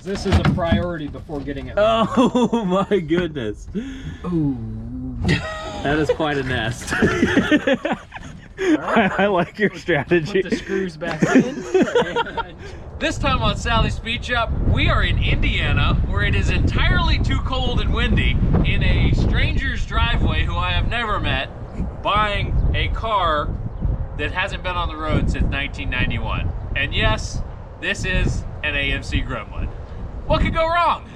this is a priority before getting it. Oh my goodness. Ooh. That is quite a nest. Right. I like your strategy. Put the screws back in. This time on Sally's Speed Shop, we are in Indiana, where it is entirely too cold and windy, in a stranger's driveway who I have never met, buying a car that hasn't been on the road since 1991. And yes, this is an AMC Gremlin. What could go wrong?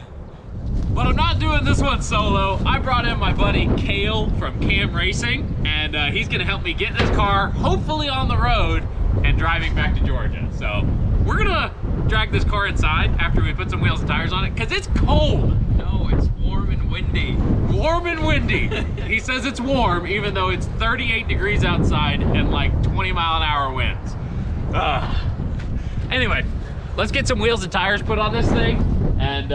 But I'm not doing this one solo. I brought in my buddy Cale from Cam Racing, and he's gonna help me get this car, hopefully on the road, and driving back to Georgia. So we're gonna drag this car inside after we put some wheels and tires on it, because it's cold. No, it's warm and windy. Warm and windy. He says it's warm, even though it's 38 degrees outside and like 20-mile-an-hour winds. Anyway, let's get some wheels and tires put on this thing and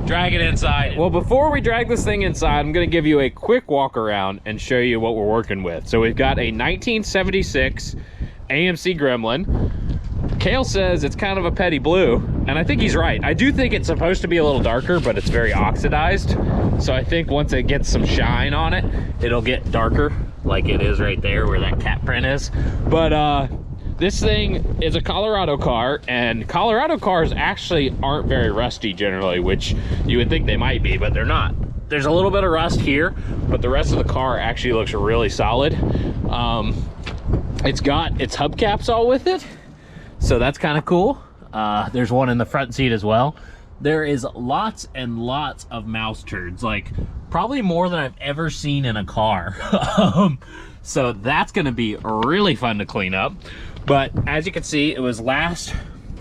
drag it inside. Well, before we drag this thing inside, I'm gonna give you a quick walk around and show you what we're working with. So we've got a 1976 AMC Gremlin. Cale says it's kind of a petty blue, and I think he's right. I do think it's supposed to be a little darker, but it's very oxidized. So I think once it gets some shine on it, it'll get darker, like it is right there where that cat print is. But this thing is a Colorado car, and Colorado cars actually aren't very rusty generally, which you would think they might be, but they're not. There's a little bit of rust here, but the rest of the car actually looks really solid. It's got its hubcaps all with it, so that's kind of cool. There's one in the front seat as well. There is lots and lots of mouse turds, like probably more than I've ever seen in a car. So that's gonna be really fun to clean up. But as you can see, it was last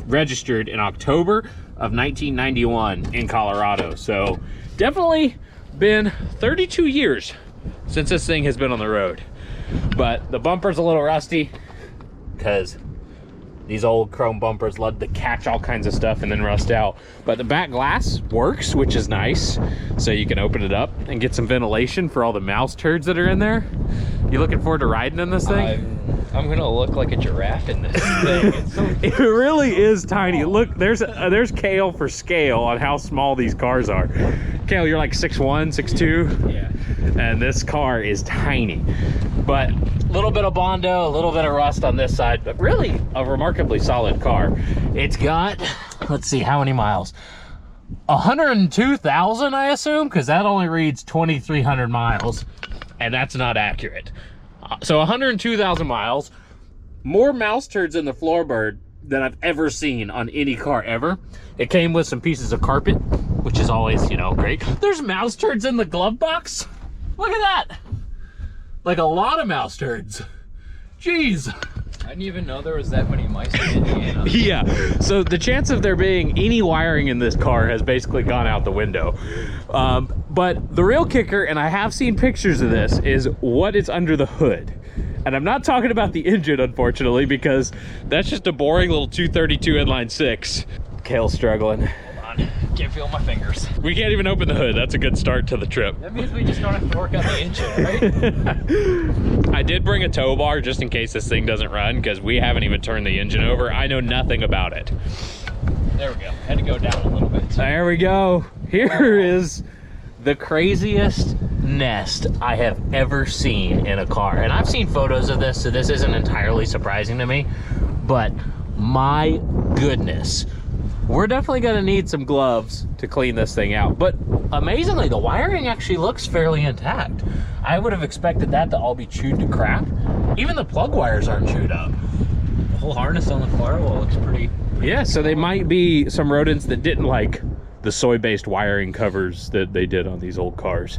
registered in October of 1991 in Colorado. So definitely been 32 years since this thing has been on the road. But the bumper's a little rusty because these old chrome bumpers love to catch all kinds of stuff and then rust out. But the back glass works, which is nice. So you can open it up and get some ventilation for all the mouse turds that are in there. You looking forward to riding in this thing? I'm gonna look like a giraffe in this thing. It's so It really is tiny. Look, there's Cale for scale on how small these cars are. Cale, you're like 6'1", 6'2". yeah. And this car is tiny. But a little bit of Bondo, a little bit of rust on this side, but really a remarkably solid car. It's got, let's see, how many miles? 102,000, I assume, because that only reads 2,300 miles, and that's not accurate. So 102,000 miles, more mouse turds in the floorboard than I've ever seen on any car ever. It came with some pieces of carpet, which is always, you know, great. There's mouse turds in the glove box. Look at that. Like a lot of mouse turds. Jeez. I didn't even know there was that many mice in Indiana. Yeah, so the chance of there being any wiring in this car has basically gone out the window. But the real kicker, and I have seen pictures of this, is what is under the hood. And I'm not talking about the engine, unfortunately, because that's just a boring little 232 inline six. Cale's struggling. Can't feel my fingers. We can't even open the hood. That's a good start to the trip. That means we just don't have to work on the engine, right? I did bring a tow bar just in case this thing doesn't run, because we haven't even turned the engine over. I know nothing about it. There we go. Had to go down a little bit. There we go. Here is the craziest nest I have ever seen in a car. And I've seen photos of this, so this isn't entirely surprising to me. But my goodness. We're definitely gonna need some gloves to clean this thing out. But amazingly, the wiring actually looks fairly intact. I would have expected that to all be chewed to crap. Even the plug wires aren't chewed up. The whole harness on the firewall looks pretty Yeah, so they might be some rodents that didn't like the soy-based wiring covers that they did on these old cars.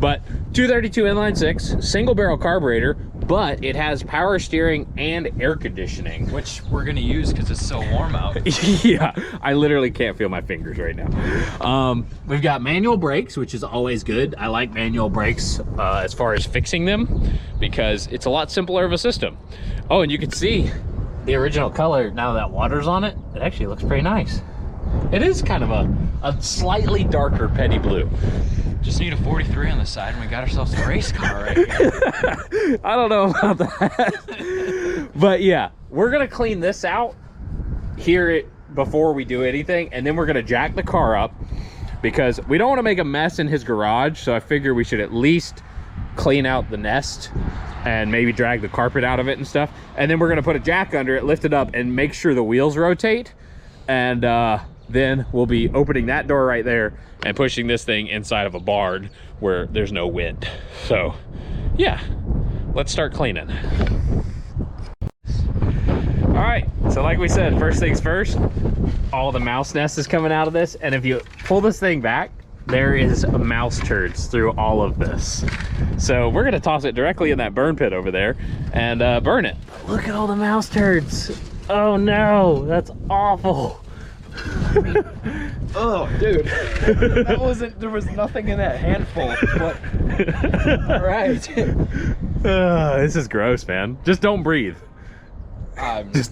But 232 inline six, single barrel carburetor, but it has power steering and air conditioning. which we're gonna use because it's so warm out. Yeah, I literally can't feel my fingers right now. We've got manual brakes, which is always good. I like manual brakes as far as fixing them, because it's a lot simpler of a system. Oh, and you can see the original color, now that water's on it, it actually looks pretty nice. It is kind of a slightly darker petty blue. Just need a 43 on the side and we got ourselves a race car right here. I don't know about that. But yeah, we're gonna clean this out here at before we do anything, and then we're gonna jack the car up because we don't want to make a mess in his garage. So I figure we should at least clean out the nest and maybe drag the carpet out of it and stuff. And then we're gonna put a jack under it, lift it up, and make sure the wheels rotate. And then we'll be opening that door right there and pushing this thing inside of a barn where there's no wind. So yeah, let's start cleaning. All right, so like we said, first things first, all the mouse nest is coming out of this. And if you pull this thing back, there is a mouse turds through all of this. So we're gonna toss it directly in that burn pit over there and burn it. Look at all the mouse turds. Oh no, that's awful. Oh, dude. That wasn't, there was nothing in that handful, but all right. This is gross, man. Just don't breathe.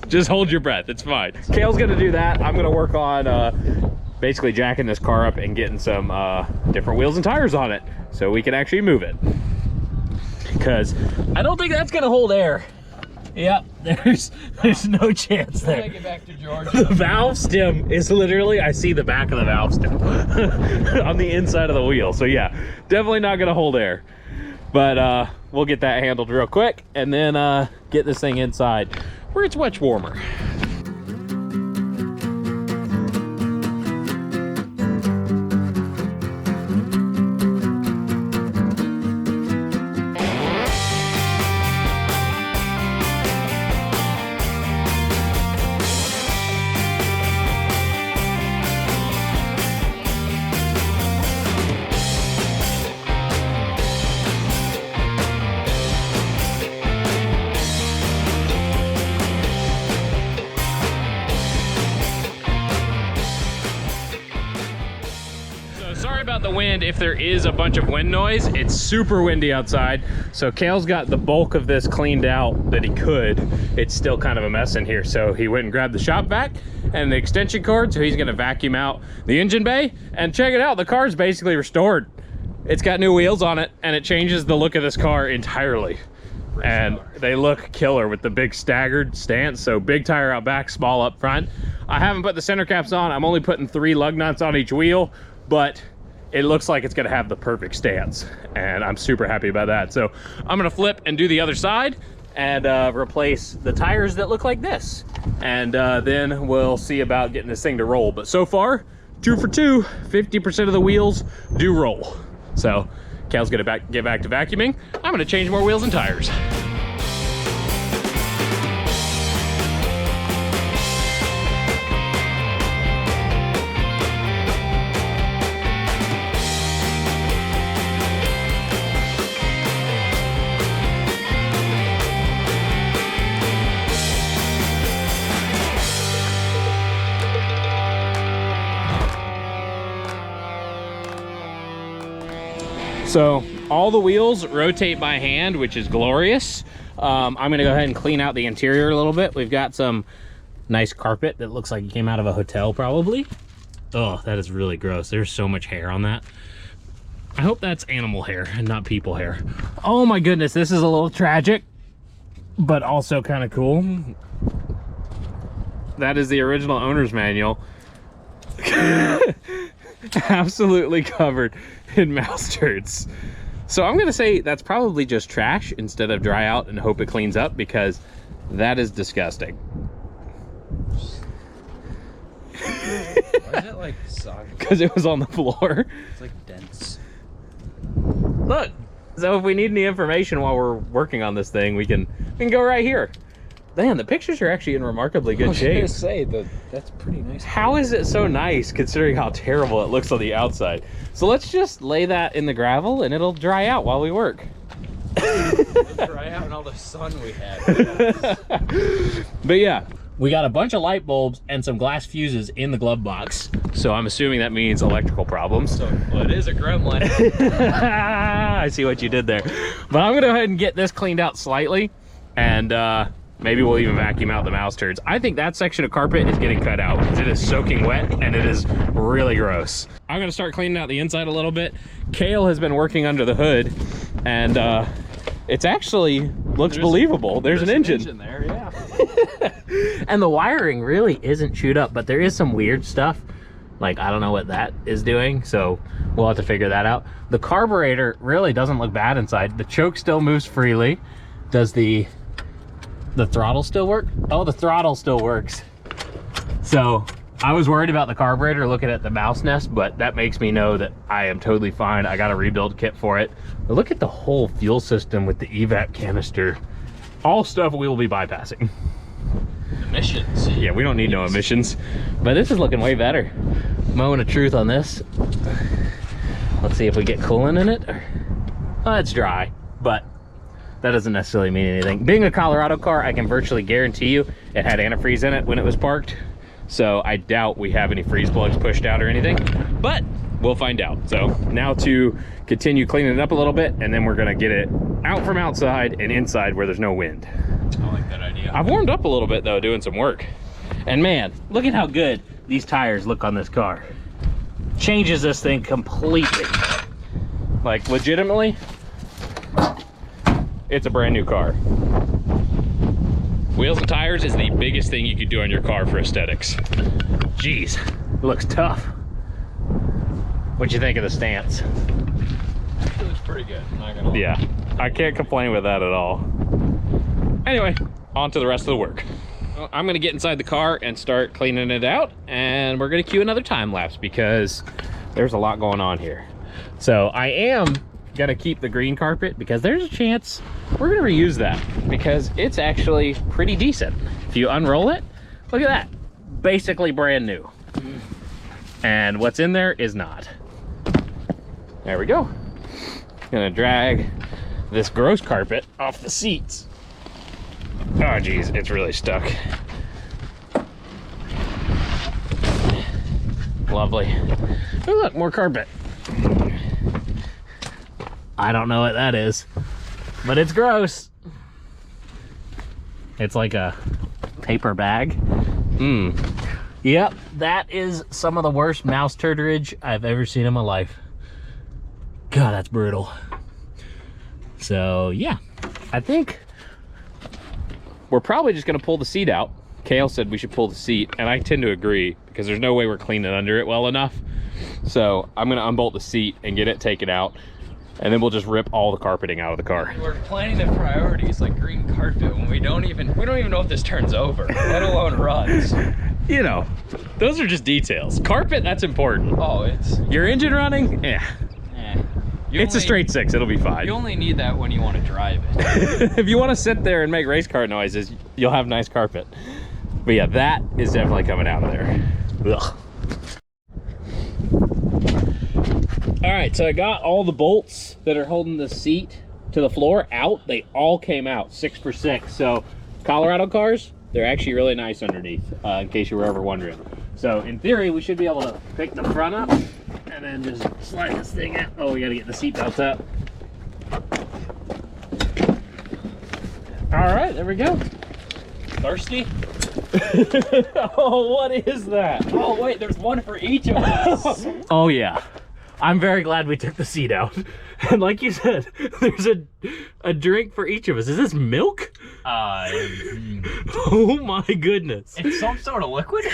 Just hold your breath. It's fine. Cale's gonna do that. I'm gonna work on basically jacking this car up and getting some different wheels and tires on it so we can actually move it. Because I don't think that's gonna hold air. Yep, there's no chance there. Take it back to Georgia. The valve stem is literally, I see the back of the valve stem on the inside of the wheel. So yeah, definitely not gonna hold air. But we'll get that handled real quick and then get this thing inside where it's much warmer. Sorry about the wind. If there is a bunch of wind noise, it's super windy outside. So Cale's got the bulk of this cleaned out that he could. It's still kind of a mess in here. So he went and grabbed the shop vac and the extension cord. So he's gonna vacuum out the engine bay, and check it out. The car's basically restored. It's got new wheels on it and it changes the look of this car entirely. And they look killer with the big staggered stance. So big tire out back, small up front. I haven't put the center caps on. I'm only putting 3 lug nuts on each wheel, but it looks like it's gonna have the perfect stance, and I'm super happy about that. So I'm gonna flip and do the other side and replace the tires that look like this. And then we'll see about getting this thing to roll. But so far, 2 for 2, 50% of the wheels do roll. So Cale's gonna get back to vacuuming. I'm gonna change more wheels and tires. So all the wheels rotate by hand, which is glorious. I'm gonna go ahead and clean out the interior a little bit. We've got some nice carpet that looks like it came out of a hotel probably. Oh, that is really gross. There's so much hair on that. I hope that's animal hair and not people hair. Oh my goodness, this is a little tragic, but also kind of cool. That is the original owner's manual. Absolutely covered in mouse turds. So I'm gonna say that's probably just trash instead of dry out and hope it cleans up, because that is disgusting. Why is it like soggy? Because it was on the floor. It's like dense. Look, so if we need any information while we're working on this thing, we can go right here. Man, the pictures are actually in remarkably good shape. I was gonna say, that's pretty nice. How is it so nice considering how terrible it looks on the outside? So let's just lay that in the gravel and it'll dry out while we work. It'll dry out in all the sun we had. But yeah, we got a bunch of light bulbs and some glass fuses in the glove box. So I'm assuming that means electrical problems. So, well, it is a Gremlin. I see what you did there. But I'm gonna go ahead and get this cleaned out slightly, and maybe we'll even vacuum out the mouse turds. I think that section of carpet is getting cut out because it is soaking wet and it is really gross. I'm gonna start cleaning out the inside a little bit. Cale has been working under the hood, and it's actually looks believable. There's an engine there, yeah. And the wiring really isn't chewed up, but there is some weird stuff. Like, I don't know what that is doing, so we'll have to figure that out. The carburetor really doesn't look bad inside. The choke still moves freely. Does the throttle still work? Oh, the throttle still works. So I was worried about the carburetor looking at the mouse nest, but that makes me know that I am totally fine. I got a rebuild kit for it. But look at the whole fuel system with the evap canister. All stuff we will be bypassing. Emissions. Yeah, we don't need no emissions. But this is looking way better. Moment of truth on this. Let's see if we get coolant in it. Oh, it's dry, but that doesn't necessarily mean anything. Being a Colorado car, I can virtually guarantee you it had antifreeze in it when it was parked. So I doubt we have any freeze plugs pushed out or anything, but we'll find out. So now to continue cleaning it up a little bit, and then we're gonna get it out from outside and inside where there's no wind. I like that idea. I've warmed up a little bit though, doing some work. And man, look at how good these tires look on this car. Changes this thing completely. Like, legitimately, it's a brand new car. Wheels and tires is the biggest thing you could do on your car for aesthetics. Jeez, it looks tough. What'd you think of the stance? It looks pretty good, I'm not gonna lie. Yeah, I can't complain with that at all. Anyway, on to the rest of the work. Well, I'm gonna get inside the car and start cleaning it out, and we're gonna cue another time lapse because there's a lot going on here. So I am gonna keep the green carpet because there's a chance we're gonna reuse that because it's actually pretty decent. If you unroll it, look at that, basically brand new. And what's in there is not. There we go. Gonna drag this gross carpet off the seats. Oh geez, it's really stuck. Lovely. Oh look, more carpet. I don't know what that is, but it's gross. It's like a paper bag. Yep, that is some of the worst mouse turderage I've ever seen in my life. God, that's brutal. So yeah, I think we're probably just gonna pull the seat out. Cale said we should pull the seat, and I tend to agree because there's no way we're cleaning under it well enough. So I'm gonna unbolt the seat and get it taken out, and then we'll just rip all the carpeting out of the car. We're planning the priorities like green carpet when we don't even know if this turns over, let alone runs. You know, those are just details. Carpet, that's important. Oh, it's... Your engine running? Yeah. It's a straight 6, it'll be fine. You only need that when you want to drive it. If you want to sit there and make race car noises, you'll have nice carpet. But yeah, that is definitely coming out of there. Ugh. All right, so I got all the bolts that are holding the seat to the floor out. They all came out 6 for 6. So Colorado cars, they're actually really nice underneath, in case you were ever wondering. So in theory, we should be able to pick the front up and then just slide this thing out. Oh, we gotta get the seat belts up. All right, there we go. Thirsty? Oh, what is that? Oh wait, there's one for each of us. Oh yeah, I'm very glad we took the seat out. And like you said, there's a drink for each of us. Is this milk? Oh my goodness. It's some sort of liquid?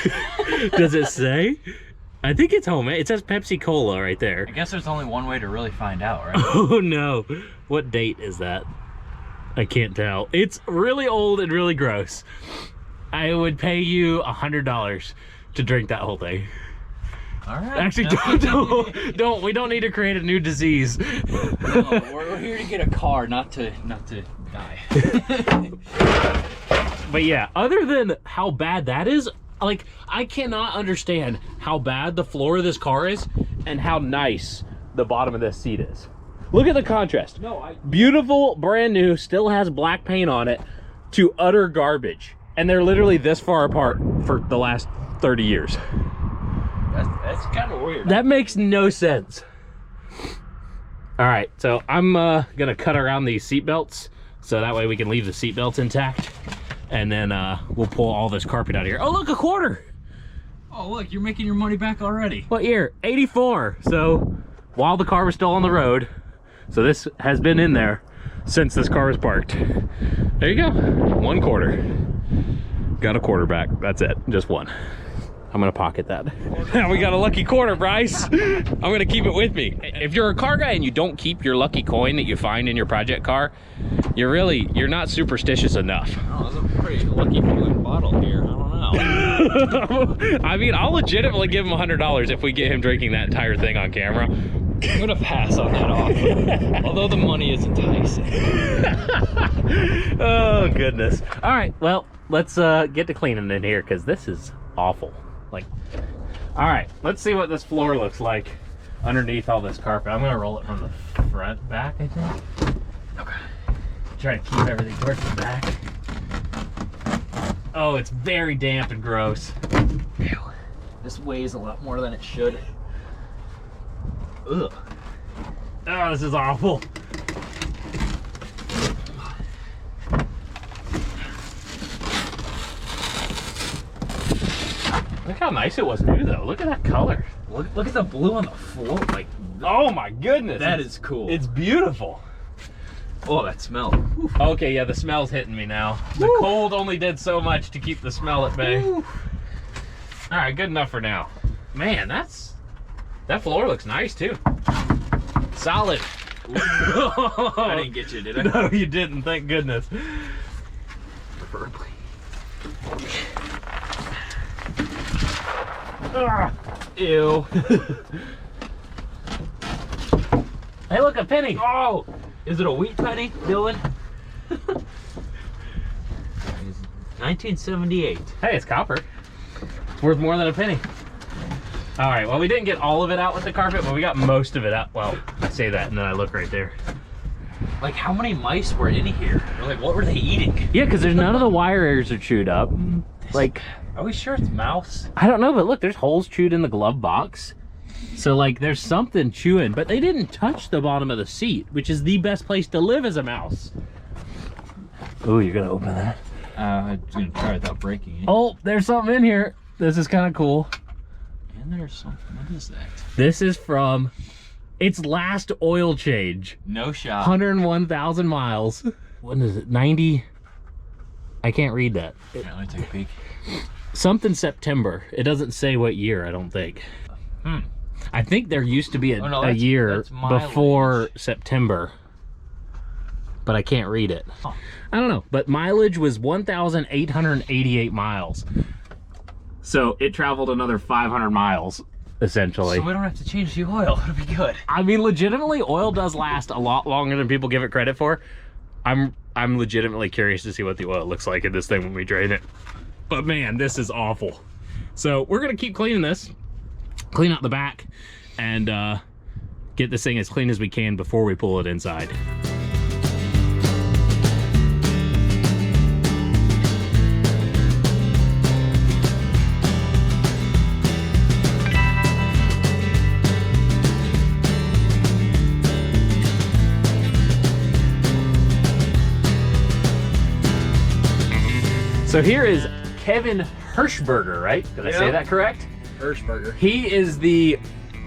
Does it say? I think it's homemade. It says Pepsi Cola right there. I guess there's only one way to really find out, right? Oh no. What date is that? I can't tell. It's really old and really gross. I would pay you $100 to drink that whole thing. All right. Actually, don't. We don't need to create a new disease. No, we're here to get a car, not to die. But yeah, other than how bad that is, like, I cannot understand how bad the floor of this car is and how nice the bottom of this seat is. Look at the contrast. Beautiful, brand new, still has black paint on it, to utter garbage. And they're literally this far apart for the last 30 years. That's kind of weird. That makes no sense. All right, so I'm gonna cut around these seat belts so that way we can leave the seat belts intact, and then we'll pull all this carpet out of here. Oh look, a quarter. Oh look, you're making your money back already. What year? 84. So while the car was still on the road, so this has been in there since this car was parked. There you go, 1 quarter. Got a quarter back, that's it, just one. I'm gonna pocket that. We got a lucky quarter, Bryce. I'm gonna keep it with me. If you're a car guy and you don't keep your lucky coin that you find in your project car, you're not superstitious enough. Oh, that's a pretty lucky feeling bottle here. I don't know. I mean, I'll legitimately give him $100 if we get him drinking that entire thing on camera. I'm gonna pass on that offer, although the money is enticing. Oh goodness. All right, well, let's get to cleaning in here because this is awful. Like, all right, let's see what this floor looks like underneath all this carpet. I'm gonna roll it from the front back, I think. Okay. Try to keep everything towards the back. Oh, it's very damp and gross. Ew. This weighs a lot more than it should. Ugh. Oh, this is awful. Look how nice it was new though. Look at that color. Look at the blue on the floor. Like, oh my goodness. that is cool. It's beautiful. Oh, that smell. Oof. Okay, yeah, the smell's hitting me now. The cold only did so much to keep the smell at bay. All right, good enough for now. Man, that floor looks nice too. Solid. I didn't get you, did I? No, you didn't, thank goodness. Preferably. Ew. Hey, look, a penny. Oh, is it a wheat penny, Dylan? 1978. Hey, it's copper. It's worth more than a penny. All right, well, we didn't get all of it out with the carpet, but we got most of it out. Well, I say that and then I look right there. Like, how many mice were in here? Or like, what were they eating? Yeah, because there's none of the wire hairs are chewed up. Like, are we sure it's mouse? I don't know, but look, there's holes chewed in the glove box. So like, there's something chewing, but they didn't touch the bottom of the seat, which is the best place to live as a mouse. Oh, you're gonna open that? I'm gonna try without breaking it. Oh, there's something in here. This is kind of cool. And there's something. What is that? This is from its last oil change. No shot. 101,000 miles. What is it? 90? I can't read that. Let me take a peek. Something September. It doesn't say what year, I don't think. I think there used to be a year before September, but I can't read it. Huh. I don't know, but mileage was 1,888 miles. So it traveled another 500 miles, essentially. So we don't have to change the oil. It'll be good. I mean, legitimately, oil does last a lot longer than people give it credit for. I'm legitimately curious to see what the oil looks like in this thing when we drain it. But man, this is awful. So we're gonna keep cleaning this, clean out the back, and get this thing as clean as we can before we pull it inside. So here is Kevin Hirschberger, right? Did I say that correct? Hirschberger. He is the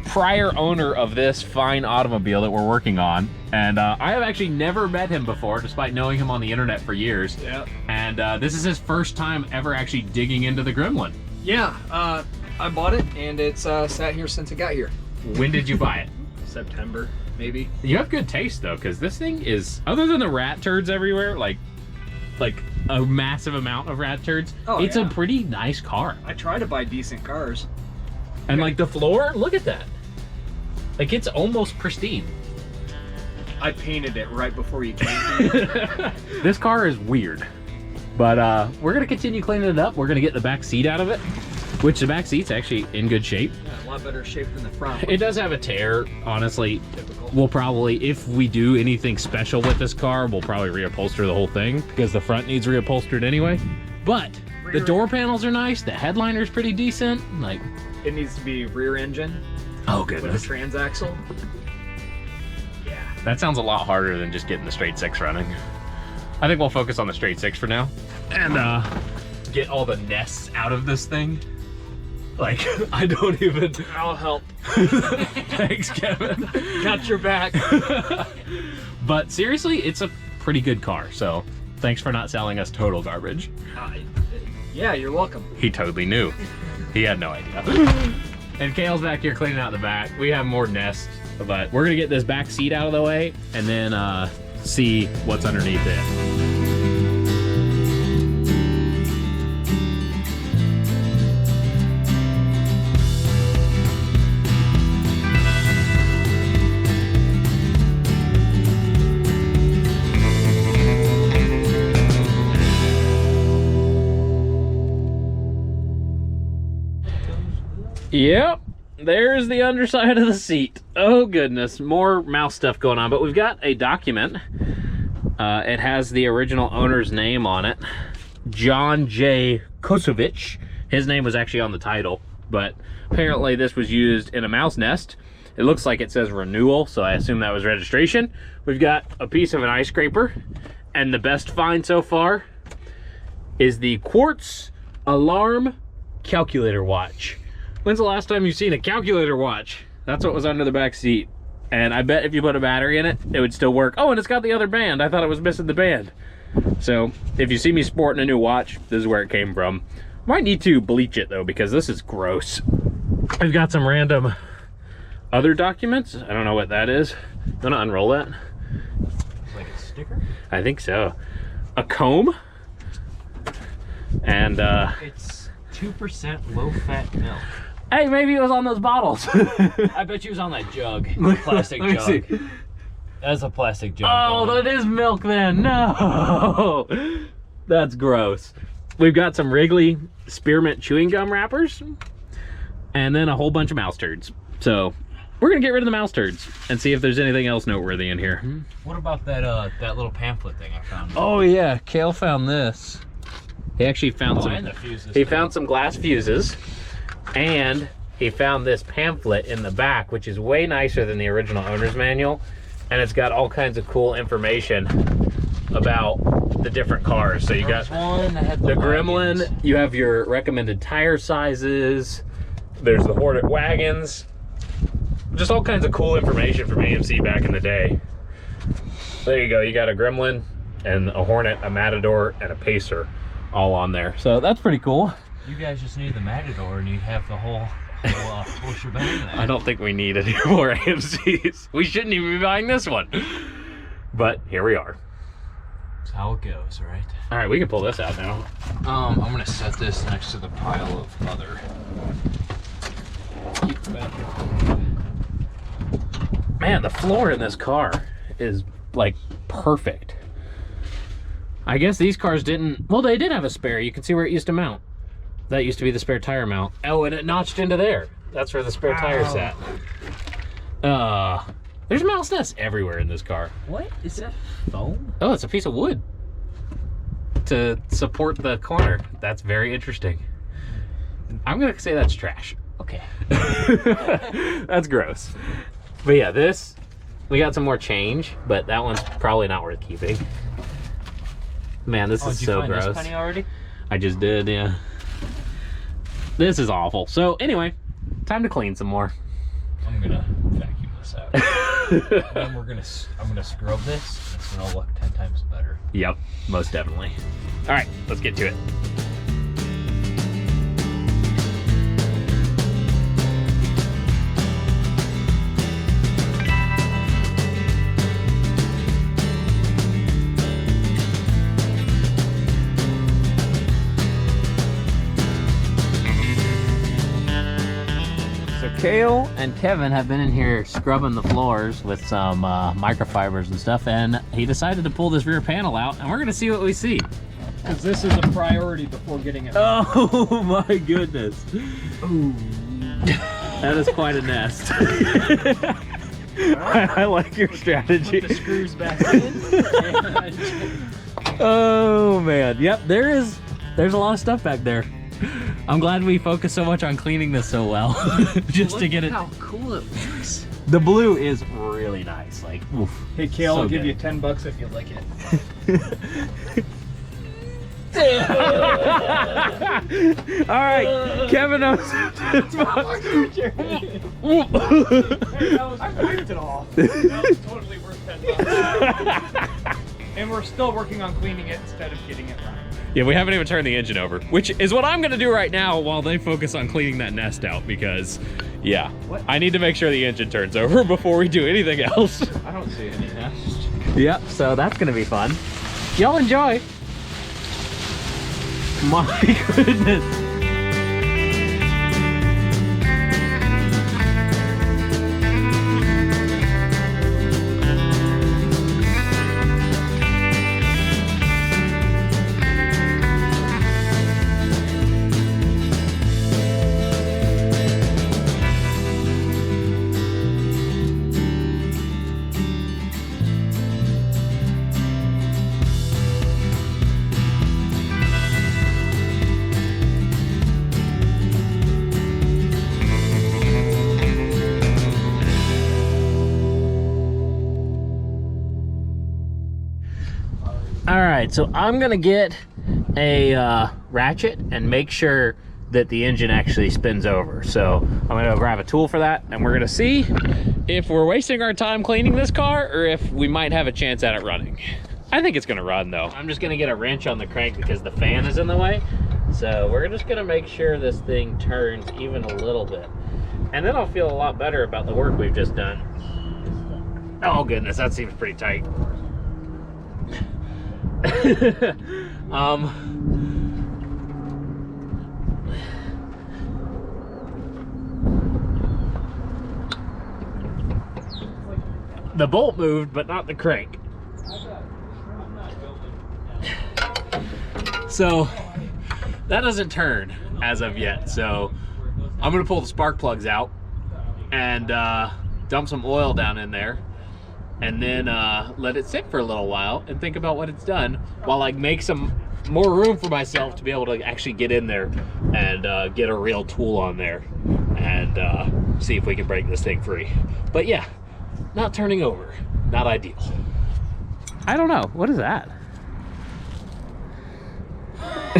prior owner of this fine automobile that we're working on. And I have actually never met him before, despite knowing him on the internet for years. Yeah. And this is his first time ever actually digging into the Gremlin. Yeah, I bought it and it's sat here since it got here. When did you buy it? September, maybe. You have good taste though, because this thing is, other than the rat turds everywhere, like a massive amount of rat turds, it's a pretty nice car. I try to buy decent cars. And like the floor, look at that. Like it's almost pristine. I painted it right before you came here. This car is weird, but we're gonna continue cleaning it up. We're gonna get the back seat out of it, which the back seat's actually in good shape. Yeah, a lot better shape than the front. It does have a tear, honestly. Typical. We'll probably, if we do anything special with this car, we'll probably reupholster the whole thing because the front needs reupholstered anyway. But the door panels are nice. The headliner's pretty decent. Like, It needs to be rear engine oh with a goodness, transaxle. yeah, that sounds a lot harder than just getting the straight six running. I think we'll focus on the straight six for now and get all the nests out of this thing. Like, I don't even. I'll help. Thanks, Kevin. Got your back. But seriously, it's a pretty good car. So thanks for not selling us total garbage. Yeah, you're welcome. He totally knew. He had no idea. And Cale's back here cleaning out the back. We have more nests, but we're gonna get this back seat out of the way and then see what's underneath it. Yep, there's the underside of the seat. Oh goodness, more mouse stuff going on, but we've got a document. It has the original owner's name on it, John J. Kosovich. His name was actually on the title, but apparently this was used in a mouse nest. It looks like it says renewal, so I assume that was registration. We've got a piece of an ice scraper, and the best find so far is the quartz alarm calculator watch. When's the last time you've seen a calculator watch? That's what was under the back seat. And I bet if you put a battery in it, it would still work. Oh, and it's got the other band. I thought it was missing the band. So if you see me sporting a new watch, this is where it came from. Might need to bleach it though, because this is gross. I've got some random other documents. I don't know what that is. You wanna unroll that? Like a sticker? I think so. A comb. And It's 2% low-fat milk. hey, maybe it was on those bottles. I bet you it was on that jug. Plastic Let me jug. see. That's a plastic jug. Oh, that is milk then. No. That's gross. We've got some Wrigley spearmint chewing gum wrappers and then a whole bunch of mouse turds. So we're gonna get rid of the mouse turds and see if there's anything else noteworthy in here. What about that that little pamphlet thing I found? Oh yeah, Cale found this. He actually found and the fuses. He found some glass fuses, and he found this pamphlet in the back, which is way nicer than the original owner's manual, and it's got all kinds of cool information about the different cars. So you got one that had the wagons. Gremlin, you have your recommended tire sizes, there's the Hornet wagons, just all kinds of cool information from AMC back in the day. There you go, you got a Gremlin and a Hornet, a Matador, and a Pacer all on there. So that's pretty cool. You guys just need the Matador and you have the whole shebang there. I don't think we need any more AMCs. We shouldn't even be buying this one. But here we are. That's how it goes, right? All right, we can pull this out now. I'm gonna set this next to the pile of other. Man, the floor in this car is like perfect. I guess these cars didn't, well, they did have a spare. You can see where it used to mount. That used to be the spare tire mount. Oh, and it notched into there. That's where the spare tire sat. There's mouse nests everywhere in this car. What is that foam? Oh, it's a piece of wood to support the corner. That's very interesting. I'm gonna say that's trash. Okay. That's gross. But yeah, this, we got some more change, but that one's probably not worth keeping. Man, this is so gross. This penny already? I just did, yeah. This is awful. So anyway, time to clean some more. I'm gonna vacuum this out. Then I'm gonna scrub this. It's gonna look 10 times better. Yep, most definitely. All right, let's get to it. Cale and Kevin have been in here scrubbing the floors with some microfibers and stuff, and he decided to pull this rear panel out, and we're gonna see what we see. Because this is a priority before getting it. Oh my goodness. Ooh. That is quite a nest. I like your strategy. Put the screws back in. Oh man, yep, there's a lot of stuff back there. I'm glad we focused so much on cleaning this so well. Just to get it. How cool it looks. The blue is really nice. Like, oof. Hey, Cale, So I'll give good. you $10 if you like it. All right, Kevin knows. I wiped it off. That was totally worth $10. And we're still working on cleaning it instead of getting it right. Yeah, we haven't even turned the engine over, which is what I'm gonna do right now while they focus on cleaning that nest out because, yeah, I need to make sure the engine turns over before we do anything else. I don't see any nest. Yep, so that's gonna be fun. Y'all enjoy. My goodness. All right, so I'm gonna get a ratchet and make sure that the engine actually spins over. So I'm gonna grab a tool for that, and we're gonna see if we're wasting our time cleaning this car or if we might have a chance at it running. I think it's gonna run though. I'm just gonna get a wrench on the crank because the fan is in the way. So we're just gonna make sure this thing turns even a little bit. And then I'll feel a lot better about the work we've just done. Oh goodness, that seems pretty tight. The bolt moved, but not the crank. So that doesn't turn as of yet. So I'm gonna pull the spark plugs out and dump some oil down in there, and then let it sit for a little while and think about what it's done while I make some more room for myself to be able to actually get in there and get a real tool on there and see if we can break this thing free. But yeah, not turning over, not ideal. I don't know, what is that?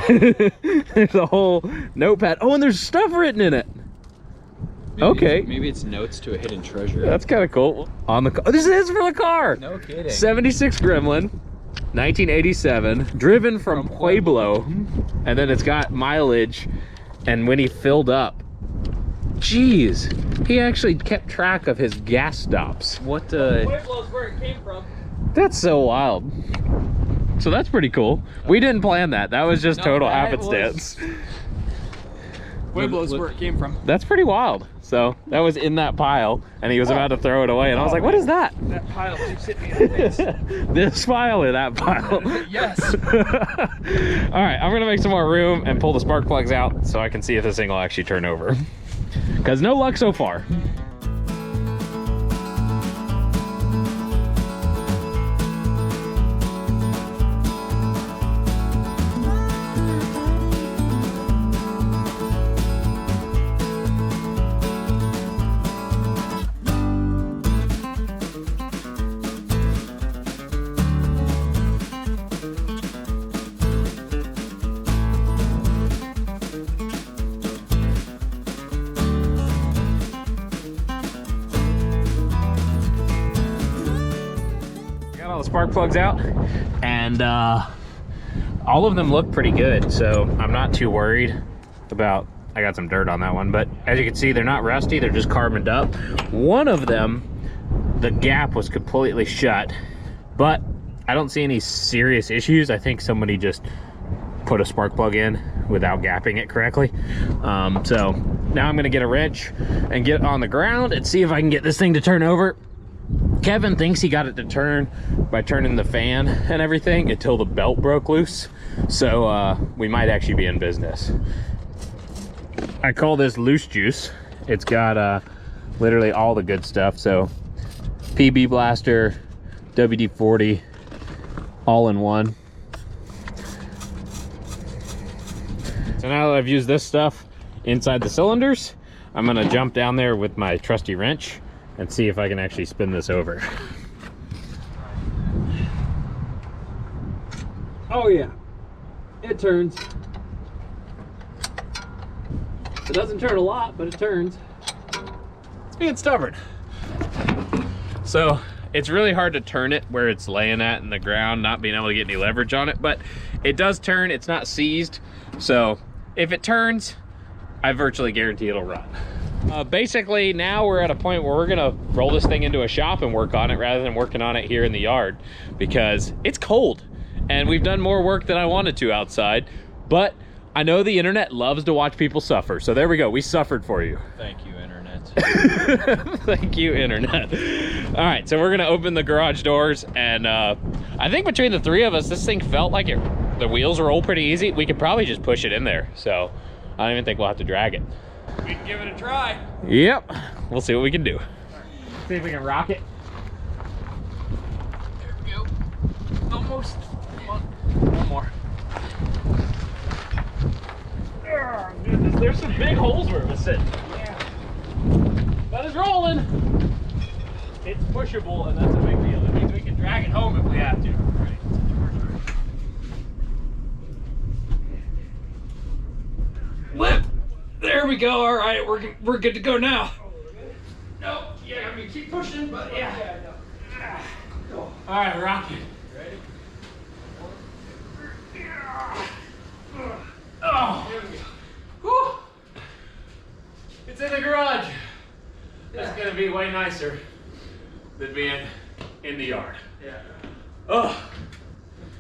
There's a whole notepad. Oh, and there's stuff written in it. Okay. Maybe it's notes to a hidden treasure. That's kind of cool. On the car. This is for the car. No kidding. 76 Gremlin, 1987, driven from Pueblo, and then it's got mileage. And when he filled up, jeez, he actually kept track of his gas stops. What Pueblo's where it came from. That's so wild. So that's pretty cool. We didn't plan that. That was just total happenstance. Pueblo's where it came from. That's pretty wild. So that was in that pile, and he was about to throw it away, and I was like, what is that? That pile keeps hitting me in the face. This pile or that pile? Yes. All right, I'm gonna make some more room and pull the spark plugs out so I can see if this thing will actually turn over. Because no luck so far. Spark plugs out, and all of them look pretty good, so I'm not too worried about. I got some dirt on that one, but as you can see, they're not rusty, they're just carboned up. One of them, the gap was completely shut, but I don't see any serious issues. I think somebody just put a spark plug in without gapping it correctly. So now I'm gonna get a wrench and get on the ground and see if I can get this thing to turn over. Kevin thinks he got it to turn by turning the fan and everything until the belt broke loose. So we might actually be in business. I call this loose juice. It's got literally all the good stuff. So PB blaster, WD-40, all in one. So now that I've used this stuff inside the cylinders, I'm gonna jump down there with my trusty wrench and see if I can actually spin this over. Oh yeah. It turns. It doesn't turn a lot, but it turns. It's being stubborn. So it's really hard to turn it where it's laying at in the ground, not being able to get any leverage on it, but it does turn. It's not seized. So if it turns, I virtually guarantee it'll run. Basically, now we're at a point where we're gonna roll this thing into a shop and work on it rather than working on it here in the yard because it's cold and we've done more work than I wanted to outside, but I know the internet loves to watch people suffer. So there we go, we suffered for you. Thank you, internet. Thank you, internet. All right, so we're gonna open the garage doors and I think between the three of us, this thing felt like the wheels roll pretty easy. We could probably just push it in there. So I don't even think we'll have to drag it. We can give it a try. Yep, we'll see what we can do. See if we can rock it. There we go. Almost. Come on. One more. Oh, goodness, there's some big holes where it was sitting. Yeah. But it's rolling. It's pushable, and that's a big deal. It means we can drag it home if we have to. Flip. There we go. All right, we're good to go now. No, yeah, I mean keep pushing, but yeah. All right, rock it. Ready? Oh, There we go. whew. It's in the garage. It's gonna be way nicer than being in the yard. Yeah. Oh,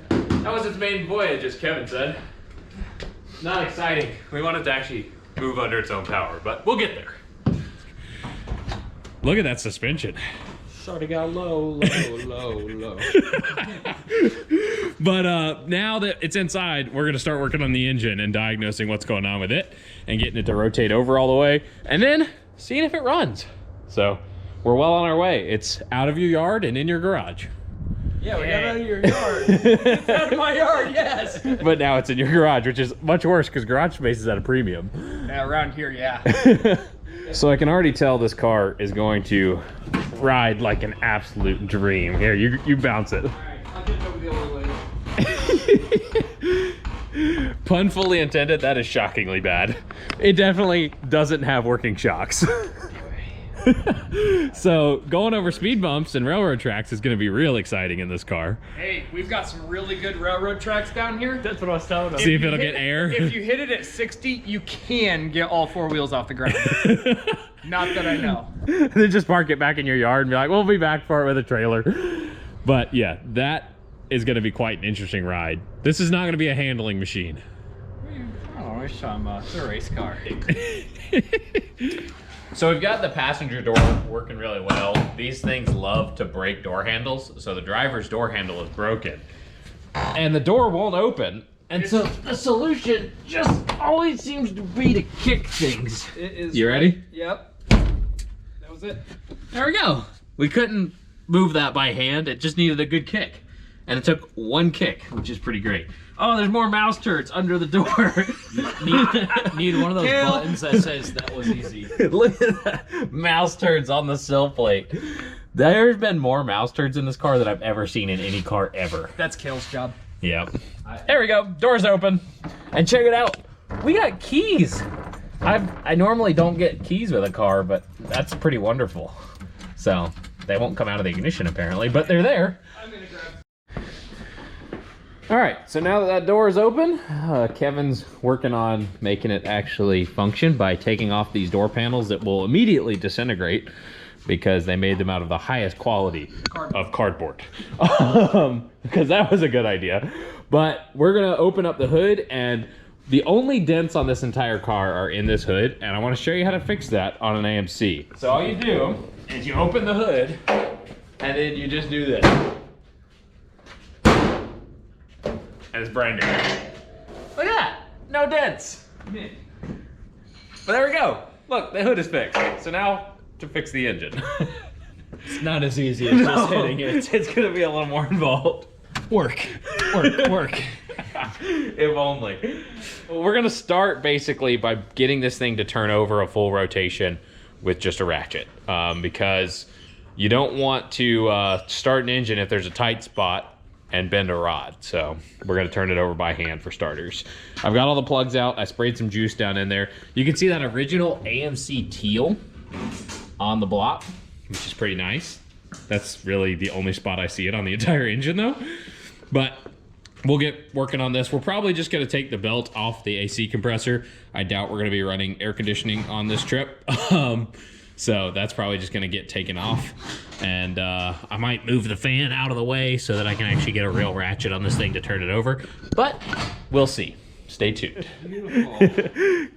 that was its maiden voyage, as Kevin said. Not exciting. We want it to actually move under its own power, but we'll get there. Look at that suspension. Sorta got low. But now that it's inside, we're gonna start working on the engine and diagnosing what's going on with it and getting it to rotate over all the way and then seeing if it runs. So we're well on our way. It's out of your yard and in your garage. Yeah, we got it out of your yard. It's out of my yard, yes. But now it's in your garage, which is much worse because garage space is at a premium. Yeah, around here, yeah. So I can already tell this car is going to ride like an absolute dream. Here, you bounce it. All right, I'll get it over the other way. Pun fully intended, that is shockingly bad. It definitely doesn't have working shocks. So going over speed bumps and railroad tracks is going to be real exciting in this car. Hey, we've got some really good railroad tracks down here. That's what I was telling them. See if you it'll hit get air. If you hit it at 60, you can get all four wheels off the ground. Not that I know. Then just park it back in your yard and be like, we'll be back for it with a trailer. But yeah, that is going to be quite an interesting ride. This is not going to be a handling machine. Oh, it's a race car. So we've got the passenger door working really well. These things love to break door handles, so the driver's door handle is broken. And the door won't open. And so the solution just always seems to be to kick things. It is. You ready? Yep. That was it. There we go. We couldn't move that by hand. It just needed a good kick. And it took one kick, which is pretty great. Oh, there's more mouse turds under the door. Need one of those Cale. buttons that says that was easy. Look at that. Mouse turds on the sill plate. There's been more mouse turds in this car than I've ever seen in any car ever. That's Cale's job. Yep. There we go. Doors open. And check it out. We got keys. I normally don't get keys with a car, but that's pretty wonderful. So they won't come out of the ignition apparently, but they're there. I'm gonna grab. All right, so now that that door is open, Kevin's working on making it actually function by taking off these door panels that will immediately disintegrate because they made them out of the highest quality of cardboard. Because that was a good idea. But we're gonna open up the hood, and the only dents on this entire car are in this hood, and I wanna show you how to fix that on an AMC. So all you do is you open the hood, and then you just do this. And it's brand new. Look at that, no dents. But there we go. Look, the hood is fixed. So now to fix the engine. It's not as easy as just hitting it. It's gonna be a little more involved. Work. If only. Well, we're gonna start basically by getting this thing to turn over a full rotation with just a ratchet. Because you don't want to start an engine if there's a tight spot and bend a rod. So we're gonna turn it over by hand for starters. I've got all the plugs out. I sprayed some juice down in there. You can see that original AMC teal on the block, which is pretty nice. That's really the only spot I see it on the entire engine though. But we'll get working on this. We're probably just gonna take the belt off the AC compressor. I doubt we're gonna be running air conditioning on this trip. So that's probably just gonna get taken off. And I might move the fan out of the way so that I can actually get a real ratchet on this thing to turn it over. But we'll see. Stay tuned.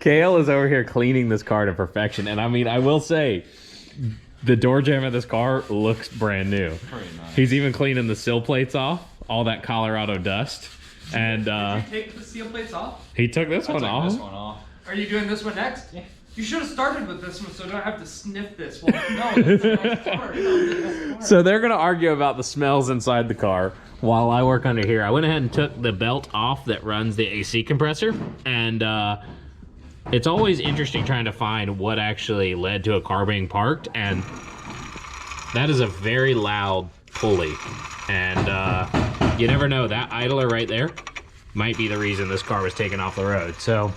Cale is over here cleaning this car to perfection. And I mean, I will say, the door jamb of this car looks brand new. Pretty nice. He's even cleaning the sill plates off, all that Colorado dust. And Did you take the seal plates off? he took this one off. This one off. Are you doing this one next? Yeah. You should have started with this one so I don't have to sniff this one. No, that's the nice part. No, that's the nice part. So they're gonna argue about the smells inside the car while I work under here. I went ahead and took the belt off that runs the AC compressor, and it's always interesting trying to find what actually led to a car being parked, and that is a very loud pulley. And you never know, that idler right there might be the reason this car was taken off the road. So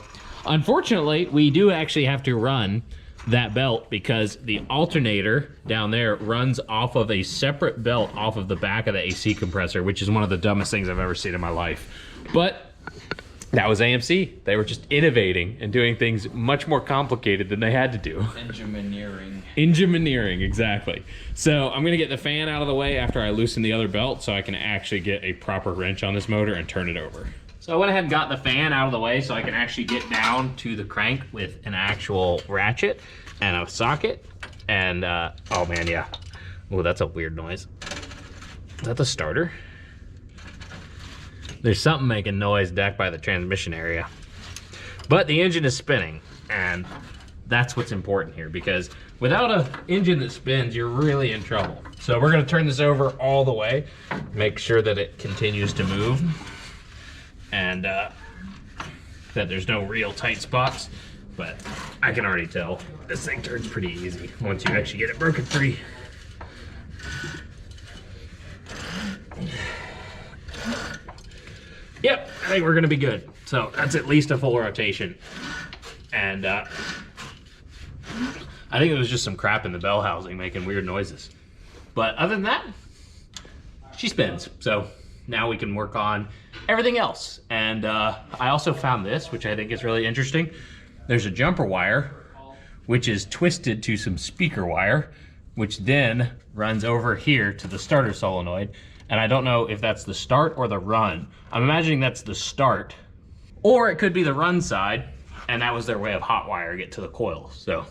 unfortunately, we do actually have to run that belt because the alternator down there runs off of a separate belt off of the back of the AC compressor, which is one of the dumbest things I've ever seen in my life. But that was AMC. They were just innovating and doing things much more complicated than they had to do. Engineering. Engineering, exactly. So I'm gonna get the fan out of the way after I loosen the other belt so I can actually get a proper wrench on this motor and turn it over. So I went ahead and got the fan out of the way so I can actually get down to the crank with an actual ratchet and a socket. And, oh man, yeah. Oh, that's a weird noise. Is that the starter? There's something making noise back by the transmission area. But the engine is spinning, and that's what's important here, because without an engine that spins, you're really in trouble. So we're gonna turn this over all the way, make sure that it continues to move, and that there's no real tight spots. But I can already tell this thing turns pretty easy once you actually get it broken free. Yep, I think we're gonna be good. So that's at least a full rotation. And I think it was just some crap in the bell housing making weird noises. But other than that, she spins. So now we can work on everything else. And I also found this, which I think is really interesting. There's a jumper wire, which is twisted to some speaker wire, which then runs over here to the starter solenoid. And I don't know if that's the start or the run. I'm imagining that's the start, or it could be the run side, and that was their way of hot wiring it to the coil. So